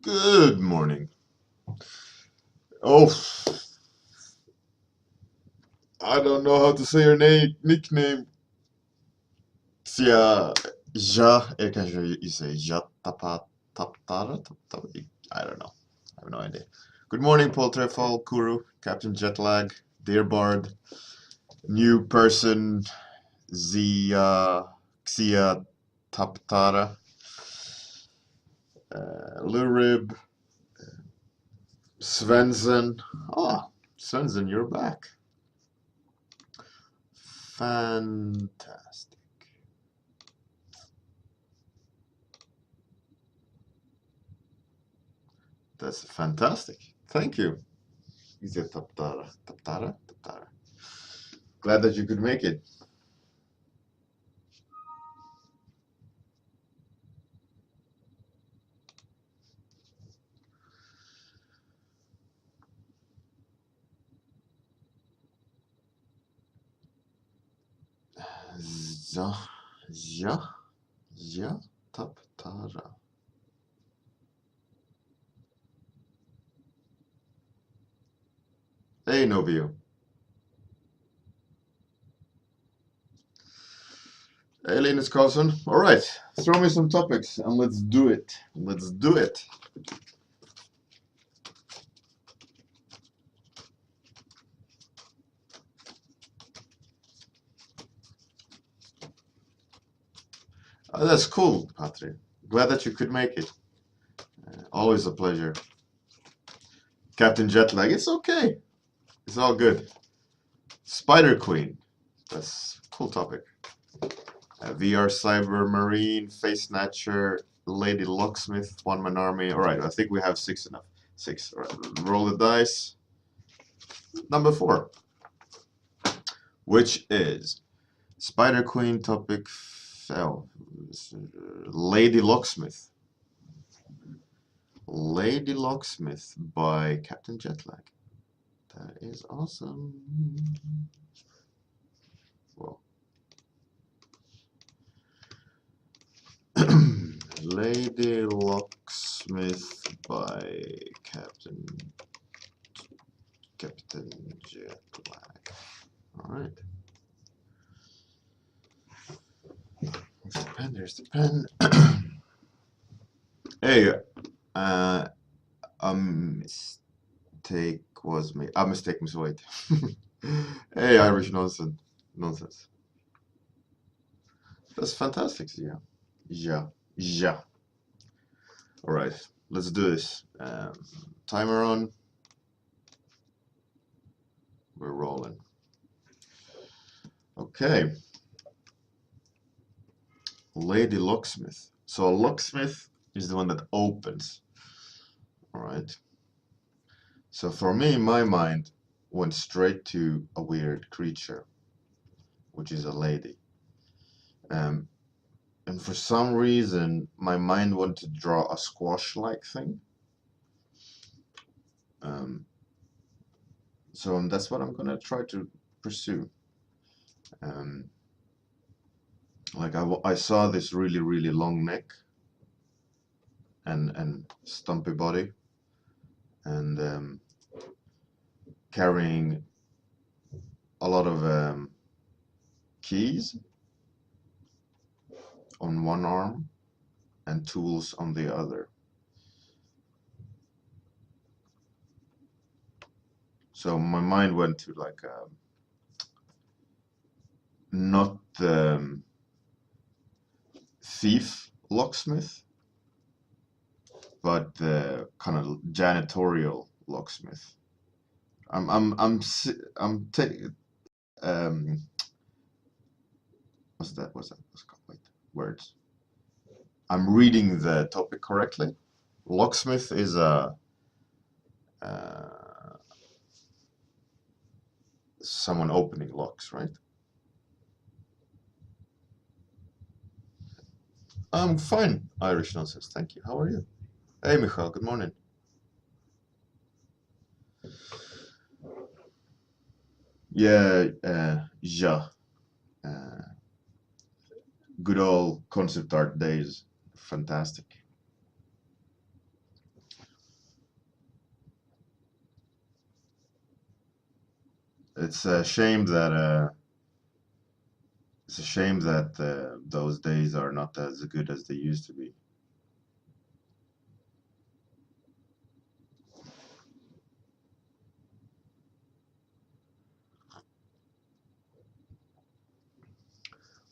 Good morning. Oh, I don't know how to say your name, nickname. Sia, Ja, kanske you say Ja Taptara? I don't know. I have no idea. Good morning, Paul Treffel, Kuru, Captain Jetlag, Dear Bard, new person, Xia Taptara, Lurib, Svensson. Ah, Svensson, you're back. Fantastic. That's fantastic. Thank you. Is it Taptara? Taptara? Taptara. Glad that you could make it. Ja, ja, ja, Taptara. Hey, Novio. Hey, Linus Carlson. All right, throw me some topics and let's do it. Let's do it. That's cool, Patri. Glad that you could make it. Always a pleasure. Captain Jetlag, it's okay. It's all good. Spider Queen. That's a cool topic. VR Cyber Marine, Face Snatcher, Lady Locksmith, One Man Army. All right, I think we have six enough. Six. All right, roll the dice. Number 4, which is Spider Queen topic. Oh, Lady Locksmith. Lady Locksmith by Captain Jetlag. That is awesome. Well, Lady Locksmith by Captain Jetlag. All right. There's the pen. There's the pen. Hey, a mistake was made. A mistake was made. Hey, Irish nonsense. Nonsense. That's fantastic, yeah. Yeah. Yeah. All right, let's do this. Timer on. We're rolling. Okay. Lady Locksmith. So a locksmith is the one that opens. All right. So for me, my mind went straight to a weird creature, which is a lady. And for some reason, my mind wanted to draw a squash-like thing. So that's what I'm gonna try to pursue. Like I saw this really, really long neck and stumpy body, and carrying a lot of keys on one arm and tools on the other. So my mind went to like not the thief locksmith, but the kind of janitorial locksmith. I'm taking what's that? What's called? Wait, words. I'm reading the topic correctly. Locksmith is a someone opening locks, right? I'm fine, Irish nonsense. Thank you. How are you? Hey, Michal. Good morning. Yeah, ja. Good old concept art days. Fantastic. it's a shame that those days are not as good as they used to be.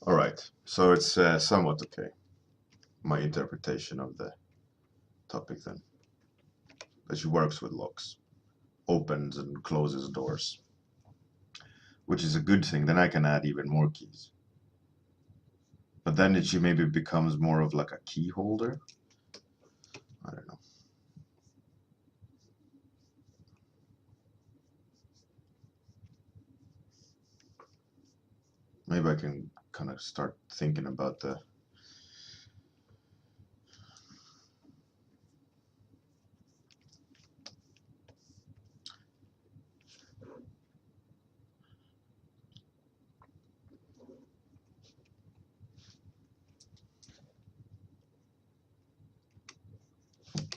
All right, so it's somewhat okay. My interpretation of the topic then, that she works with locks, opens and closes doors, which is a good thing. Then I can add even more keys. But then she maybe becomes more of like a key holder. I don't know. Maybe I can kind of start thinking about the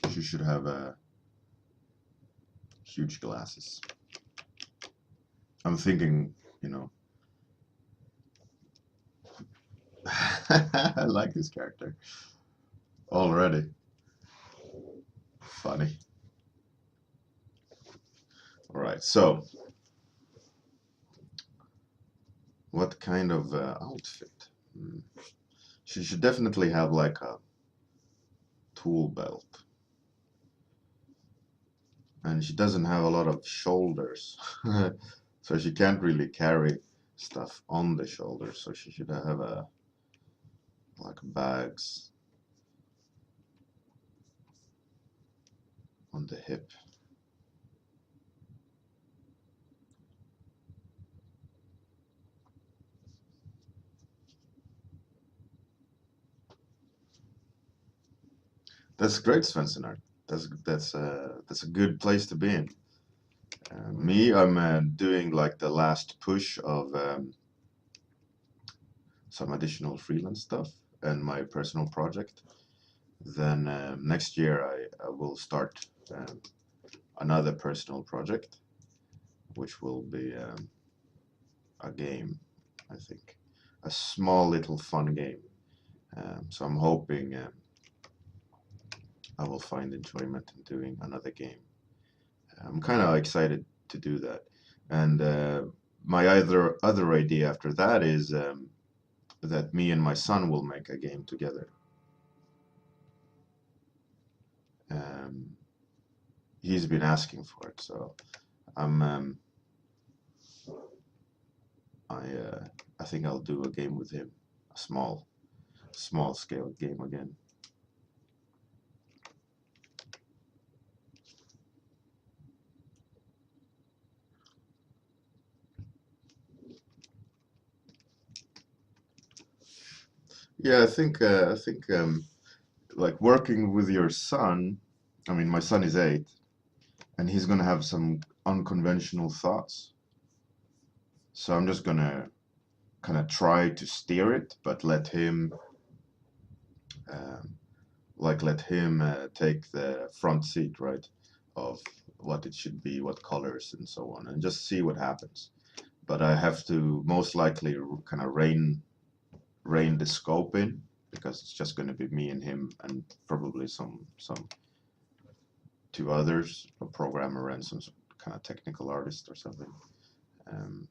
she should have huge glasses. I'm thinking, you know, I like this character already. Funny. All right, so what kind of outfit? She should definitely have like a tool belt. And she doesn't have a lot of shoulders. So she can't really carry stuff on the shoulders. So she should have a like bags on the hip. That's great, Svensson art. That's a good place to be in. Me, I'm doing like the last push of some additional freelance stuff and my personal project. Then next year I will start another personal project, which will be a game, I think, a small little fun game. So I'm hoping I will find enjoyment in doing another game. I'm kind of excited to do that. And my other idea after that is that me and my son will make a game together. Um, he's been asking for it, so I'm I think I'll do a game with him, a small scale game again. Yeah, I think like working with your son. I mean, my son is 8, and he's gonna have some unconventional thoughts. So I'm just gonna kind of try to steer it, but um, let him take the front seat, right, of what it should be, what colors, and so on, and just see what happens. But I have to most likely kind of rein the scope in because it's just going to be me and him and probably some 2 others, a programmer and some kind of technical artist or something. Um,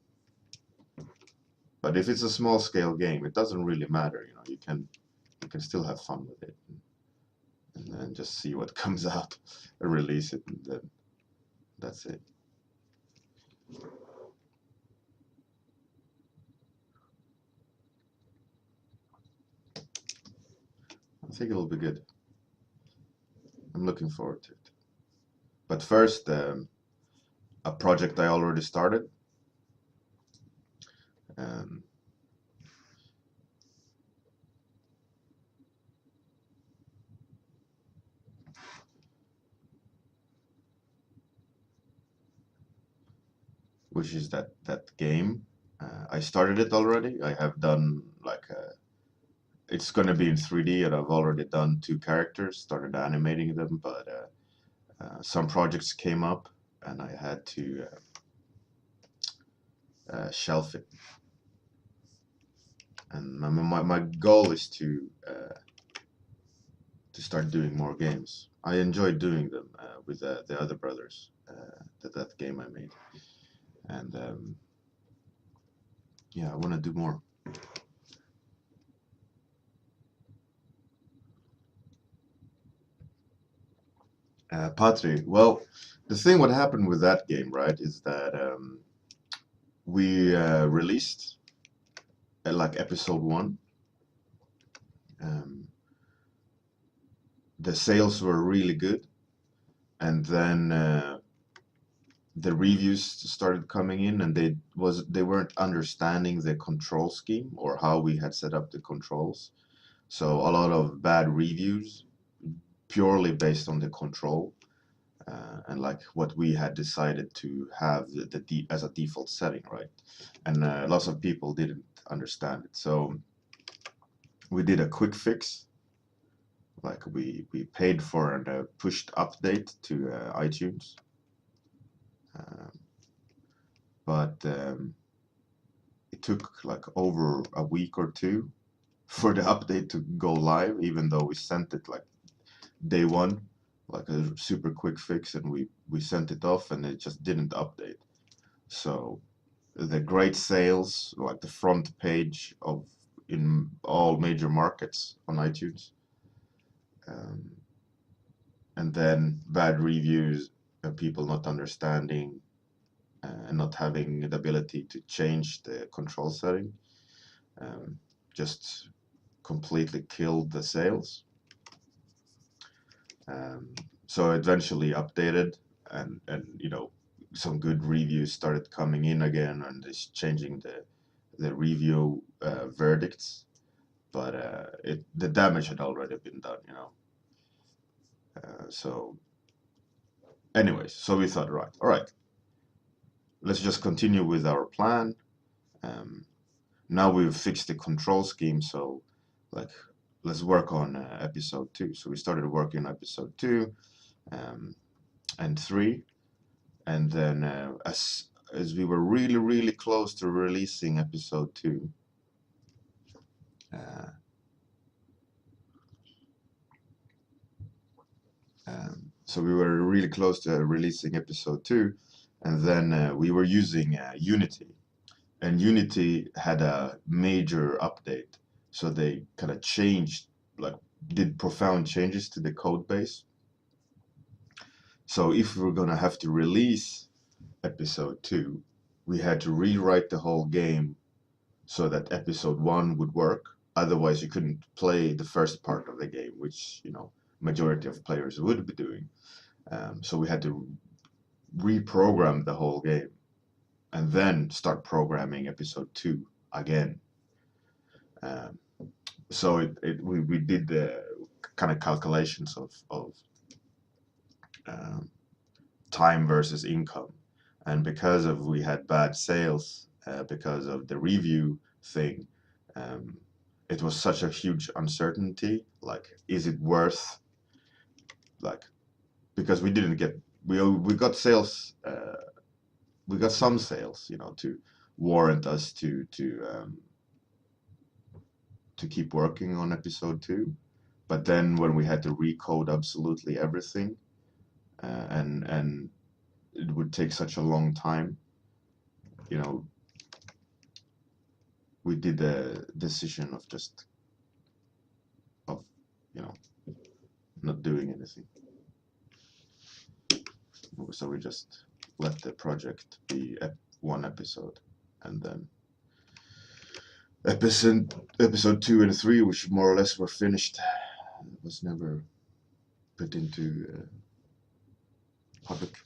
but if it's a small scale game, it doesn't really matter. You know, you can still have fun with it and then just see what comes out and release it, and then that's it. I think it'll be good. I'm looking forward to it. But first, a project I already started. Um, which is that game. I started it already. I have done like it's gonna be in 3D, and I've already done 2 characters, started animating them, but some projects came up, and I had to shelf it. And my goal is to start doing more games. I enjoy doing them with the other brothers. That game I made, and yeah, I want to do more. Patri, well, the thing what happened with that game, right, is that we released like episode 1. Um, the sales were really good, and then the reviews started coming in, and they weren't understanding the control scheme or how we had set up the controls. So a lot of bad reviews purely based on the control and like what we had decided to have as a default setting, right? And lots of people didn't understand it. So we did a quick fix. Like we paid for a pushed update to iTunes, um, but it took like over a week or two for the update to go live, even though we sent it like day one, like a super quick fix, and we sent it off, and it just didn't update. So the great sales, like the front page of in all major markets on iTunes, um, and then bad reviews, people not understanding and not having the ability to change the control setting, um, just completely killed the sales. Um, so eventually updated, and some good reviews started coming in again, and it's changing the review verdicts. But the damage had already been done. So anyways, so we thought, right, all right, let's just continue with our plan. Um, Now we've fixed the control scheme, so like let's work on episode 2. So we started working on episode 2 um, and 3, and then as we were really close to releasing episode 2, uh, so we were really close to releasing episode 2, and then we were using Unity, and Unity had a major update, so they kind of changed, like did profound changes to the code base. So if we were gonna have to release episode 2, we had to rewrite the whole game so that episode 1 would work. Otherwise, you couldn't play the first part of the game, which majority of players would be doing. So we had to reprogram the whole game and then start programming episode 2 again. Um, so we did the kind of calculations of um, time versus income, and because of we had bad sales because of the review thing, um, it was such a huge uncertainty. Like, is it worth, like, because we didn't get we got sales, we got some sales, to warrant us to keep working on episode 2. But then when we had to recode absolutely everything, and it would take such a long time, you know, we did the decision of just of you know not doing anything. So we just let the project be one episode, and then episode 2 and 3, which more or less were finished, was never put into public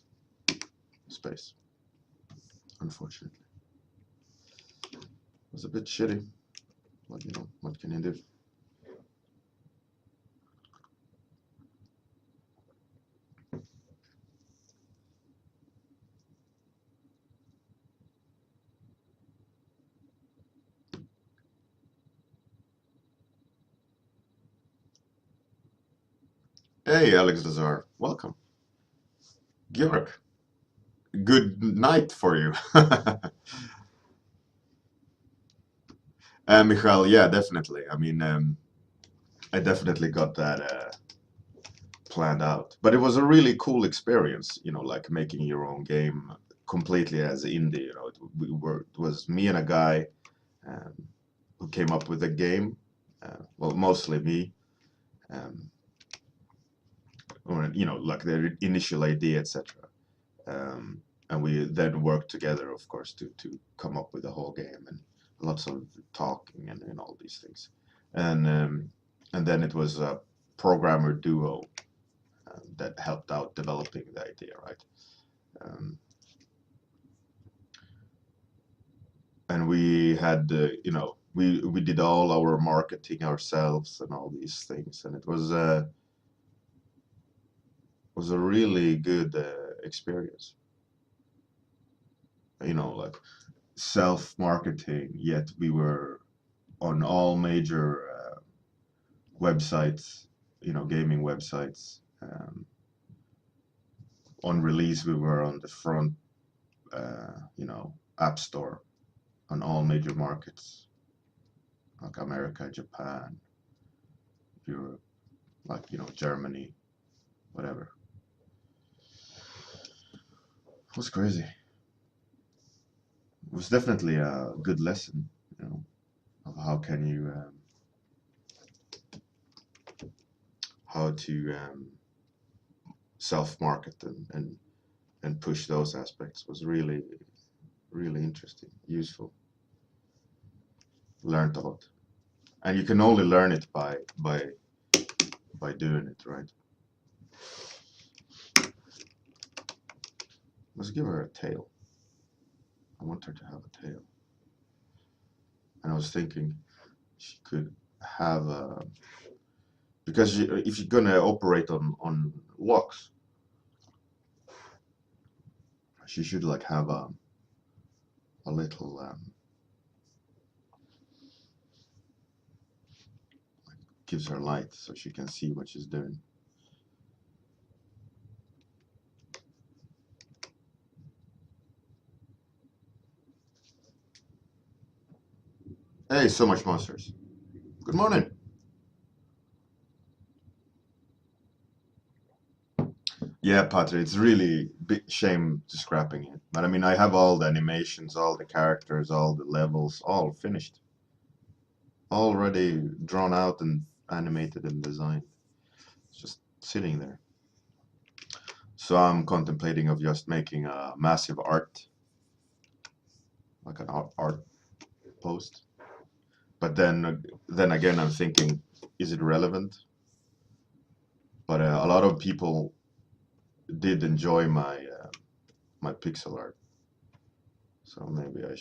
space, unfortunately. It was a bit shitty, but what can you do? Hey, Alex Lazar, welcome. Georg, good night for you. Michael, yeah, definitely. I mean, I definitely got that planned out, but it was a really cool experience. You know, like making your own game completely as indie. You know, it was me and a guy um, who came up with the game. Well, mostly me. Um, or you know, like the initial idea, etc. Um, and we then worked together, of course, to come up with the whole game and lots of talking and all these things. And then it was a programmer duo that helped out developing the idea, right? Um, and we had, you know, we did all our marketing ourselves and all these things, and it was a really good experience. You know, like self-marketing, yet we were on all major websites, you know, gaming websites. On release, we were on the front, you know, App Store on all major markets, like America, Japan, Europe, like, you know, Germany, whatever. It was crazy. It was definitely a good lesson, you know, of how to self-market and push those aspects was really, really interesting, useful. Learned a lot, and you can only learn it by doing it, right? Let's give her a tail. I want her to have a tail. And I was thinking she could have a, because if you're gonna operate on locks, she should like have a little gives her light so she can see what she's doing. Hey, so much monsters. Good morning. Yeah, Patri, it's really big shame to scrapping it. But I mean, I have all the animations, all the characters, all the levels, all finished. Already drawn out and animated and designed. It's just sitting there. So I'm contemplating of just making a massive art, like an art post. But then again, I'm thinking, is it relevant? But a lot of people did enjoy my pixel art, so maybe I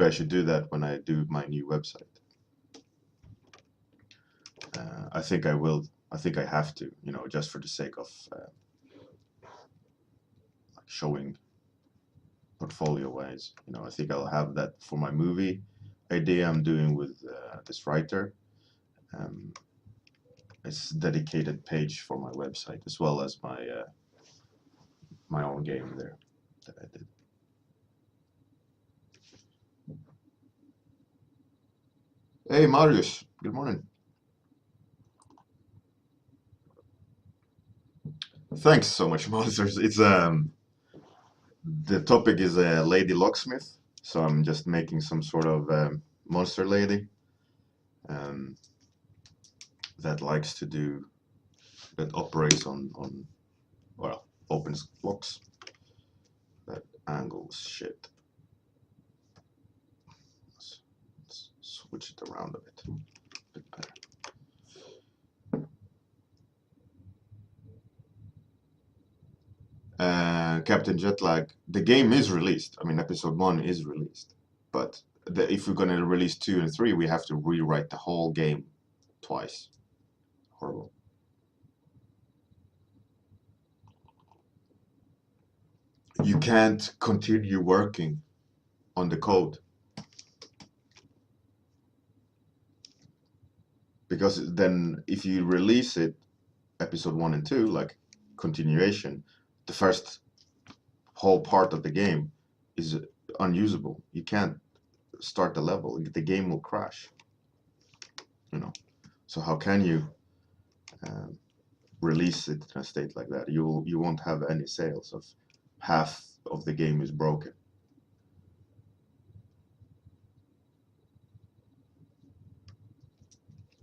should do that when I do my new website. I think I will. I think I have to, you know, just for the sake of like showing portfolio wise. You know, I think I'll have that for my movie idea I'm doing with this writer. Um, it's dedicated page for my website as well as my own game there that I did. Hey Marius, good morning. Thanks so much, monsters. It's the topic is a lady locksmith, so I'm just making some sort of monster lady um, that likes to do that operates on well opens locks that angles shit. Let's switch it around a bit better. Captain Jetlag, the game is released. I mean, episode 1 is released. But if we're going to release 2 and 3, we have to rewrite the whole game twice. Horrible. You can't continue working on the code because then if you release it, episode 1 and 2, like continuation, the first whole part of the game is unusable. You can't start the level, the game will crash. So how can you release it in a state like that? You won't have any sales of half of the game is broken.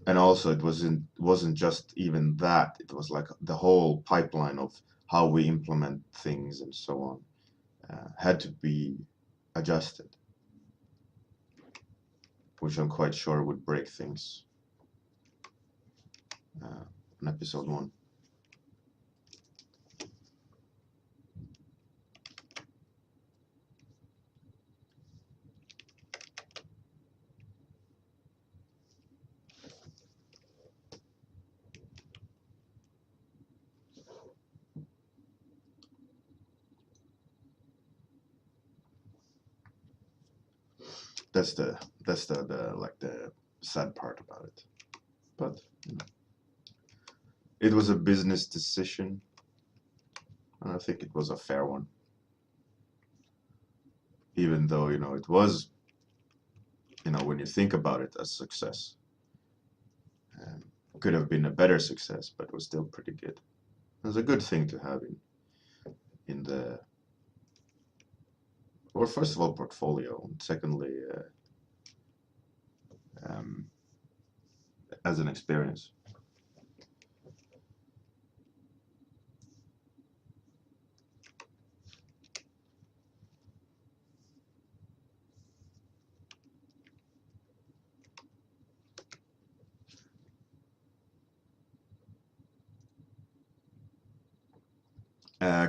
And also it wasn't just even that, it was like the whole pipeline of how we implement things and so on had to be adjusted, which I'm quite sure would break things in episode 1. That's the like the sad part about it. But it was a business decision, and I think it was a fair one. Even though, it was, when you think about it, a success. Could have been a better success, but was still pretty good. It was a good thing to have in the, well, first of all, portfolio, and secondly, as an experience.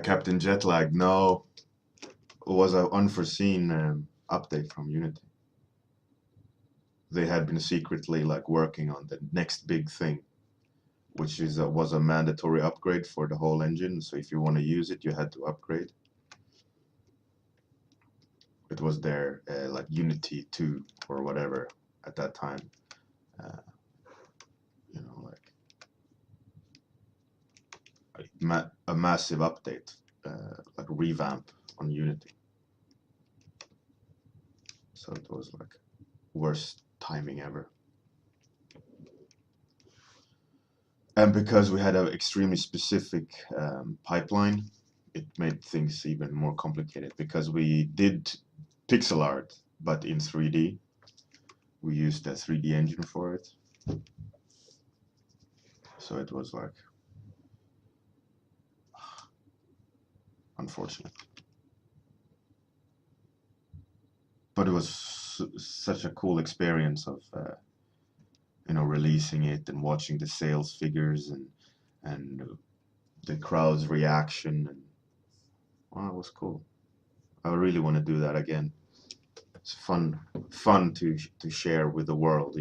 Captain Jetlag, no, it was an unforeseen update from Unity. They had been secretly like working on the next big thing, which was a mandatory upgrade for the whole engine. So if you want to use it, you had to upgrade. It was their like Unity 2 or whatever at that time. Like a massive update, like revamp on Unity. So it was like worst timing ever. And because we had an extremely specific pipeline, it made things even more complicated, because we did pixel art, but in 3D. We used a 3D engine for it. So it was like unfortunate. But it was such a cool experience of releasing it and watching the sales figures and the crowd's reaction, and it was cool. I really want to do that again. It's fun to share with the world,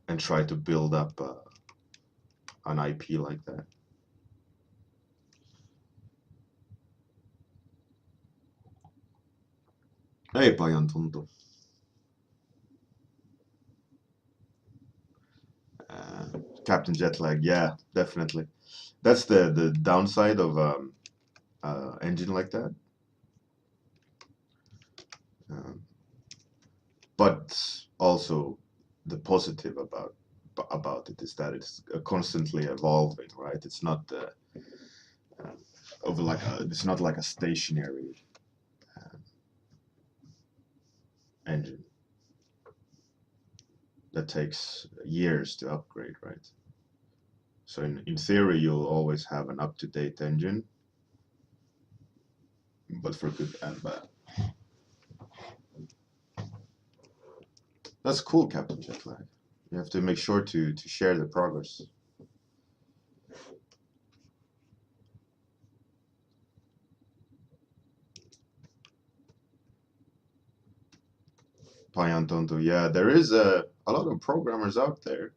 and try to build up an IP like that. Hey, Payan Tonto. Captain Jetlag, yeah, definitely. That's the downside of engine like that. But also the positive about it is that it's constantly evolving, right? It's not it's not like a stationary engine that takes years to upgrade, right? So in theory, you'll always have an up-to-date engine, but for good and bad. That's cool, Captain Jetlag. You have to make sure to share the progress. Payan Tonto, yeah, there is a lot of programmers out there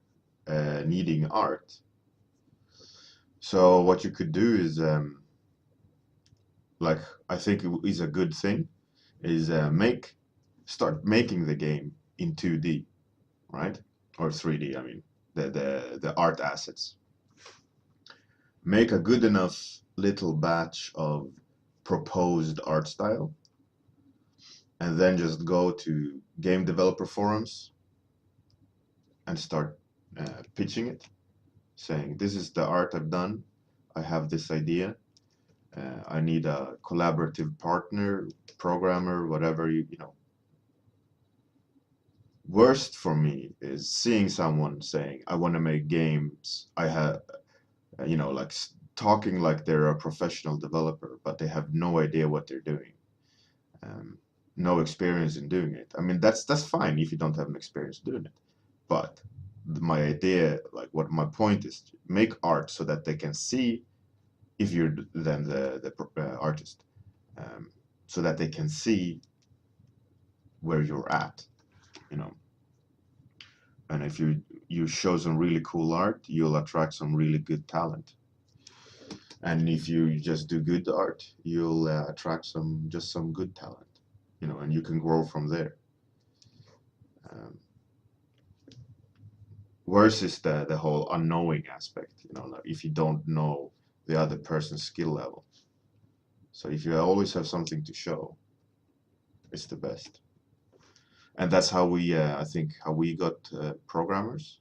needing art. So what you could do is, like, I think is a good thing, is start making the game in 2D, right? Or 3D, I mean, the art assets. Make a good enough little batch of proposed art style, and then just go to game developer forums and start pitching it, saying, this is the art I've done, I have this idea, I need a collaborative partner, programmer, whatever, you know. Worst for me is seeing someone saying, I want to make games. I have, you know, like talking like they're a professional developer, but they have no idea what they're doing. Um, no experience in doing it. I mean, that's fine if you don't have an experience doing it. But my idea, like what my point is, to make art so that they can see if you're then the artist, so that they can see where you're at, you know. And if you show some really cool art, you'll attract some really good talent. And if you just do good art, you'll attract some good talent, you know, and you can grow from there. Um, Worse is the whole unknowing aspect, you know, like if you don't know the other person's skill level. So if you always have something to show, it's the best. And that's how we, I think, how we got programmers,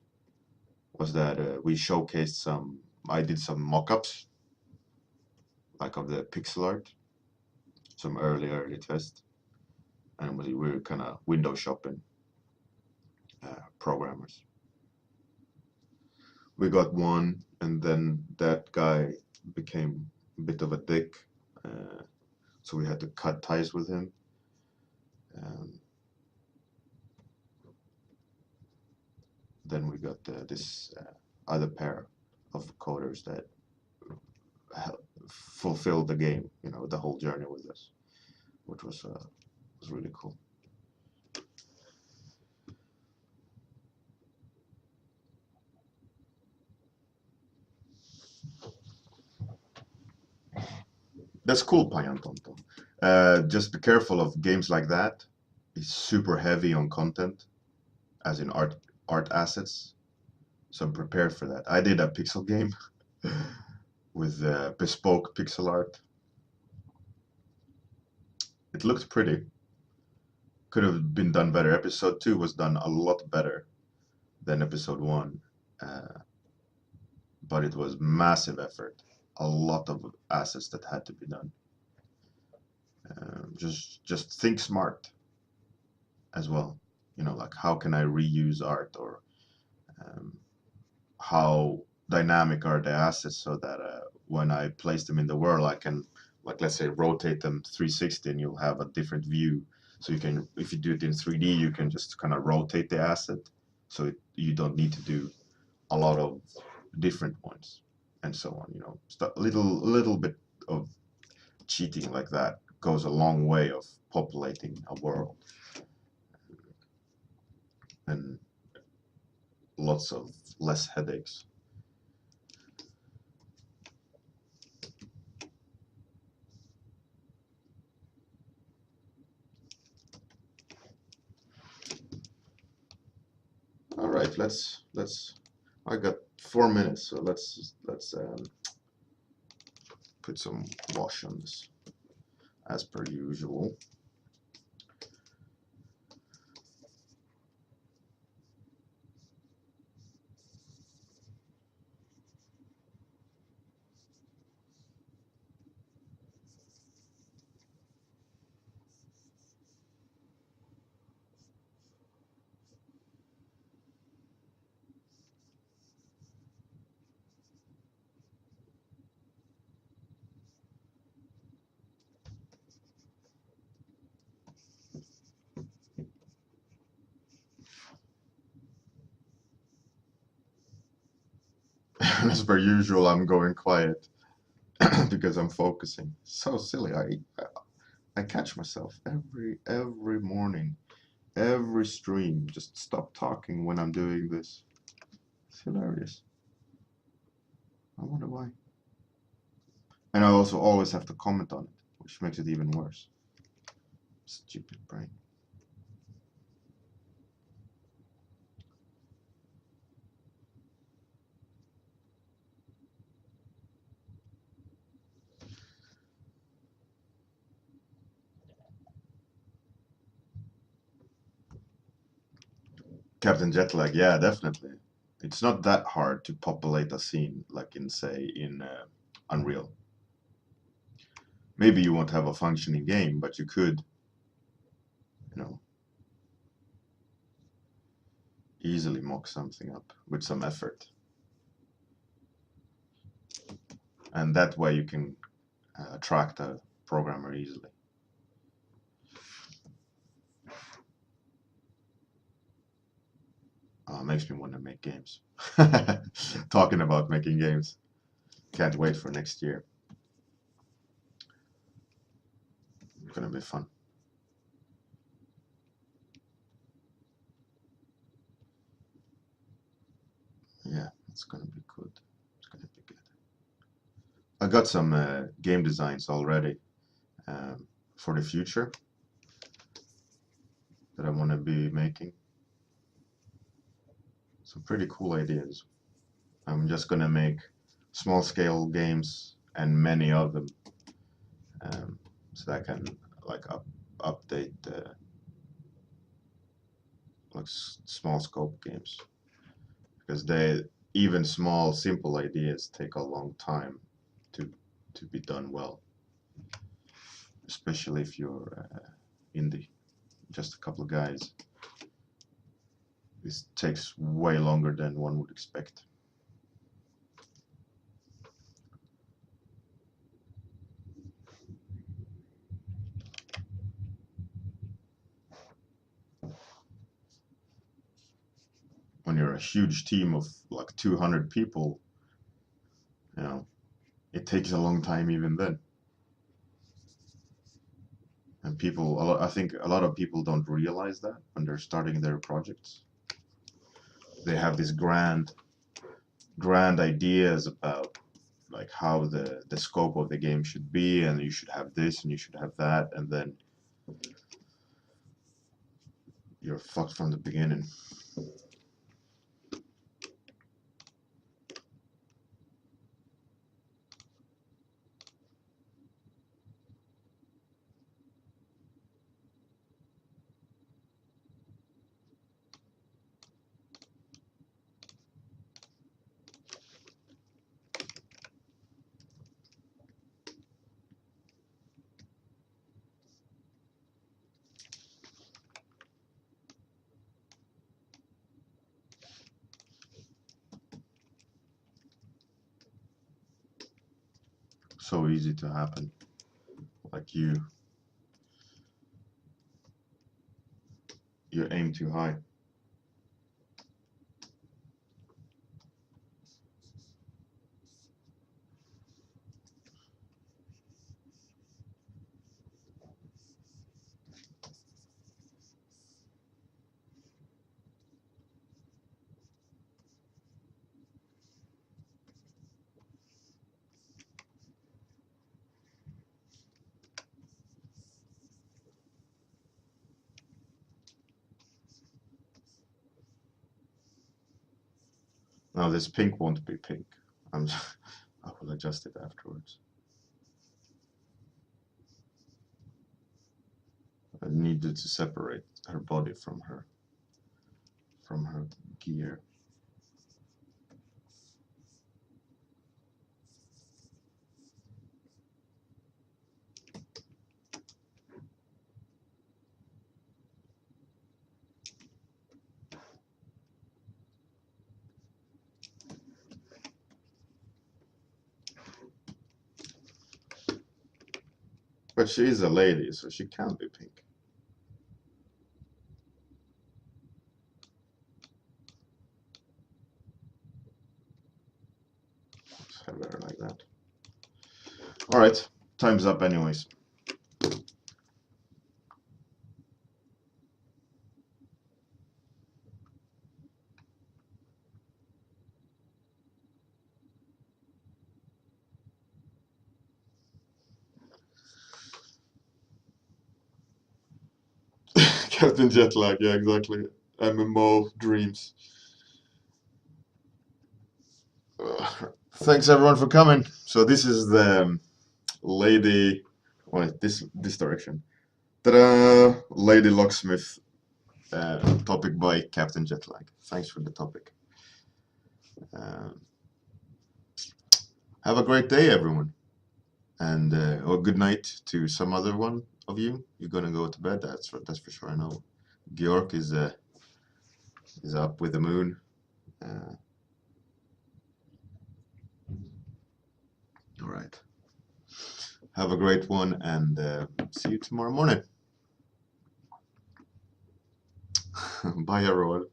was that we showcased some, I did some mock-ups, like of the pixel art, some early tests, and we were kind of window shopping programmers. We got one, and then that guy became a bit of a dick, so we had to cut ties with him. Then we got this other pair of coders that fulfilled the game, you know, the whole journey with us, which was really cool. That's cool, Payan Tonto. Just be careful of games like that. It's super heavy on content, as in art assets. So I'm prepared for that. I did a pixel game with bespoke pixel art. It looked pretty. Could have been done better. Episode 2 was done a lot better than episode 1. But it was massive effort. A lot of assets that had to be done. Just think smart as well. You know, like how can I reuse art, or how dynamic are the assets so that when I place them in the world, I can, like, let's say, rotate them 360 and you'll have a different view. So you can, if you do it in 3D, you can just kind of rotate the asset, so you don't need to do a lot of different ones and so on. You know, a little bit of cheating like that goes a long way of populating a world, and lots of less headaches. All right, let's. I got 4 minutes, so let's put some wash on this, as per usual. As per usual, I'm going quiet because I'm focusing. So silly. I catch myself every morning, every stream. Just stop talking when I'm doing this. It's hilarious. I wonder why. And I also always have to comment on it, which makes it even worse. Stupid brain. Captain Jetlag, yeah, definitely. It's not that hard to populate a scene like in, say, in Unreal. Maybe you won't have a functioning game, but you could, you know, easily mock something up with some effort. And that way you can attract a programmer easily. Makes me want to make games. Talking about making games. Can't wait for next year. It's gonna be fun. Yeah, it's gonna be good. It's gonna be good. I got some game designs already for the future that I want to be making. Some pretty cool ideas. I'm just gonna make small scale games and many of them, so that I can like update like small scope games, because even small simple ideas take a long time to be done well, especially if you're indie, just a couple of guys. This takes way longer than one would expect. When you're a huge team of like 200 people, you know, it takes a long time even then. And I think a lot of people don't realize that when they're starting their projects. They have these grand ideas about like how the scope of the game should be, and you should have this and you should have that, and then you're fucked from the beginning. So easy to happen. Like you aim too high. Now this pink won't be pink. I will adjust it afterwards. I needed to separate her body from her gear. But she is a lady, so she can't be pink. Just have her like that. Alright, time's up anyways. Captain Jetlag, yeah, exactly. MMO dreams. Thanks everyone for coming. So this is the lady, well, this direction. Ta-da! Lady Locksmith topic by Captain Jetlag. Thanks for the topic. Have a great day, everyone, and or good night to some other one of you. You're gonna go to bed. That's for sure. I know. Georg is up with the moon. All right. Have a great one, and see you tomorrow morning. Bye, everyone.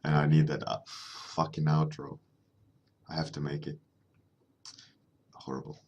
And I need that fucking outro. I have to make it. Horrible.